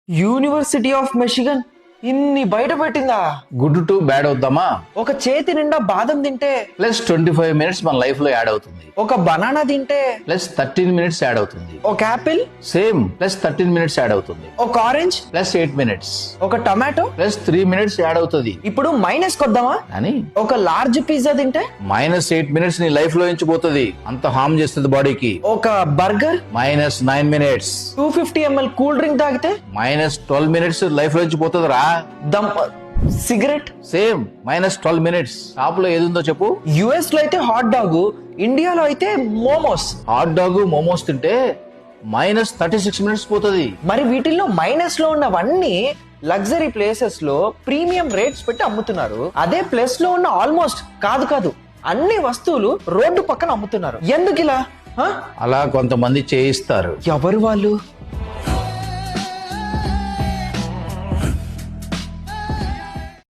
University of Michigan ఇన్ని బయట పెట్టిందా? గుడ్ టు బ్యాడ్ అవుద్దామా? ఒక చేతి నిండా బాదం తింటే ప్లస్ 25 మినిట్స్ మన లైఫ్ లో యాడ్ అవుతుంది. ఒక బనానా తింటే ప్లస్ 13 మినిట్స్ యాడ్ అవుతుంది. ఒక apple same plus 13 minutes add అవుతుంది. ఒక ఆరెంజ్ ప్లస్ 8 మినిట్స్ ఒక టమాటో ప్లస్ 3 మినిట్స్ యాడ్ అవుతుంది. ఇప్పుడు మైనస్ కొద్దామా? అని ఒక లార్జ్ పిజ్జా తింటే మైనస్ 8 మినిట్స్ నీ లైఫ్ లో నుంచి పోతుంది. అంత హార్మ్ చేస్తుంది బాడీకి. ఒక burger minus 9 minutes 250 ml cool drink తాగితే మైనస్ 12 మినిట్స్ లైఫ్ లో నుంచి పోతుంది రా. దమ్ cigarette same minus 12 minutes. Top లో ఏది ఉందో చెప్పు. యుఎస్ లో అయితే హాట్ డాగ్, ఇండియాలో అయితే మోమోస్. హాట్ డాగ్ మోమోస్ తింటే మైనస్ 36 మినిట్స్ పోతుంది. మరి వీటిల్లో మైనస్ లో ఉన్నవన్నీ లగ్జరీ ప్లేసెస్ లో ప్రీమియం రేట్స్ పెట్టి అమ్ముతున్నారు. అదే ప్లస్ లో ఉన్న ఆల్మోస్ట్ కాదు అన్ని వస్తువులు రోడ్డు పక్కన అమ్ముతున్నారు. ఎందుకు ఇలా? అలా కొంతమంది చేయిస్తారు. ఎవరు వాళ్ళు?